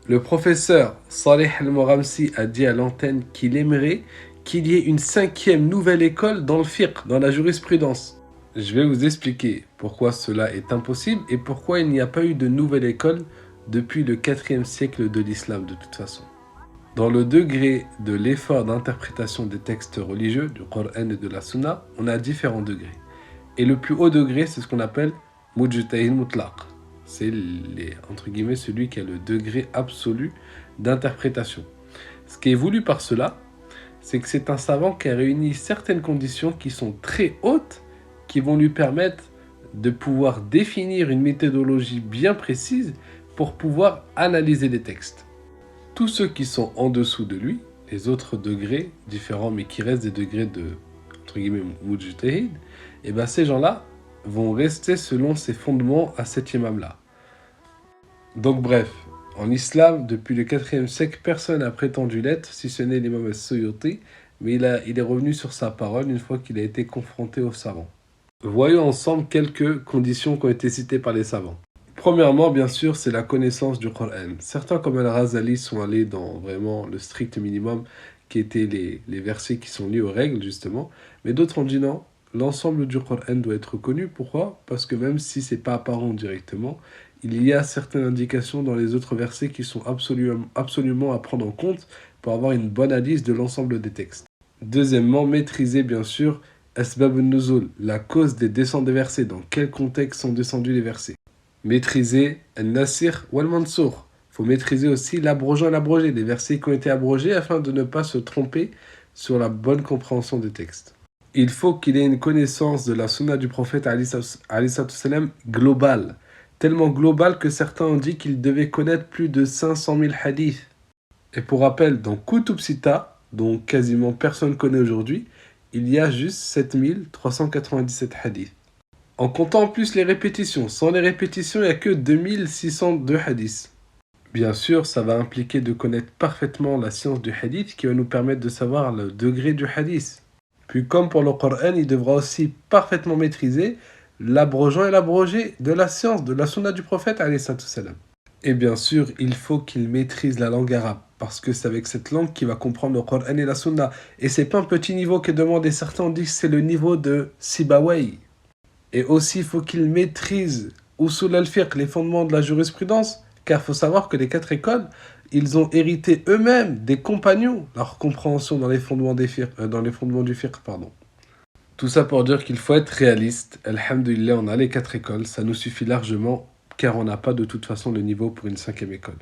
Le professeur Saleh Al-Moramsi a dit à l'antenne qu'il aimerait qu'il y ait une cinquième nouvelle école dans le fiqh, dans la jurisprudence. Je vais vous expliquer pourquoi cela est impossible et pourquoi il n'y a pas eu de nouvelle école depuis le 4e siècle de l'islam de toute façon. Dans le degré de l'effort d'interprétation des textes religieux, du Coran et de la Sunna, on a différents degrés. Et le plus haut degré, c'est ce qu'on appelle Mujtahid Mutlaq. C'est entre guillemets celui qui a le degré absolu d'interprétation. Ce qui est voulu par cela, c'est que c'est un savant qui a réuni certaines conditions qui sont très hautes, qui vont lui permettre de pouvoir définir une méthodologie bien précise pour pouvoir analyser les textes. Tous ceux qui sont en dessous de lui, les autres degrés différents, mais qui restent des degrés de, entre guillemets, mujtahid, et bien ces gens-là vont rester selon ces fondements à cet imam-là. Donc bref, en islam, depuis le 4e siècle, personne n'a prétendu l'être, si ce n'est l'imam al-Suyuti, mais il est revenu sur sa parole une fois qu'il a été confronté aux savants. Voyons ensemble quelques conditions qui ont été citées par les savants. Premièrement, bien sûr, c'est la connaissance du Coran. Certains, comme Al-Razali, sont allés dans vraiment le strict minimum, qui étaient les versets qui sont liés aux règles, justement. Mais d'autres ont dit non, l'ensemble du Coran doit être connu. Pourquoi? Parce que même si ce n'est pas apparent directement, il y a certaines indications dans les autres versets qui sont absolument à prendre en compte pour avoir une bonne analyse de l'ensemble des textes. Deuxièmement, maîtriser, bien sûr, Asbab al-Nuzul, la cause des descentes des versets, dans quel contexte sont descendus les versets. Maîtriser al-Nasir ou al-Mansour. Il faut maîtriser aussi l'abrogant et l'abrogé, des versets qui ont été abrogés afin de ne pas se tromper sur la bonne compréhension des textes. Il faut qu'il ait une connaissance de la sunna du prophète globale, tellement globale que certains ont dit qu'il devait connaître plus de 500 000 hadiths. Et pour rappel, dans Kutub Sita, dont quasiment personne connaît aujourd'hui, il y a juste 7397 hadiths. En comptant en plus les répétitions. Sans les répétitions, il n'y a que 2602 hadiths. Bien sûr, ça va impliquer de connaître parfaitement la science du hadith qui va nous permettre de savoir le degré du hadith. Puis comme pour le Coran, il devra aussi parfaitement maîtriser l'abrogeant et l'abrogé de la science, de la sunna du prophète alayhi salam. Et bien sûr, il faut qu'il maîtrise la langue arabe, parce que c'est avec cette langue qu'il va comprendre le Coran et la sunna. Et c'est pas un petit niveau qui est demandé. Certains ont dit que c'est le niveau de Sibawayh. Et aussi, il faut qu'il maîtrise Usul al-Fiqh, les fondements de la jurisprudence, car il faut savoir que les 4 écoles, ils ont hérité eux-mêmes des compagnons, leur compréhension dans les fondements, du fiqh. Tout ça pour dire qu'il faut être réaliste. Alhamdulillah, on a les 4 écoles, ça nous suffit largement, car on n'a pas de toute façon le niveau pour une 5e école.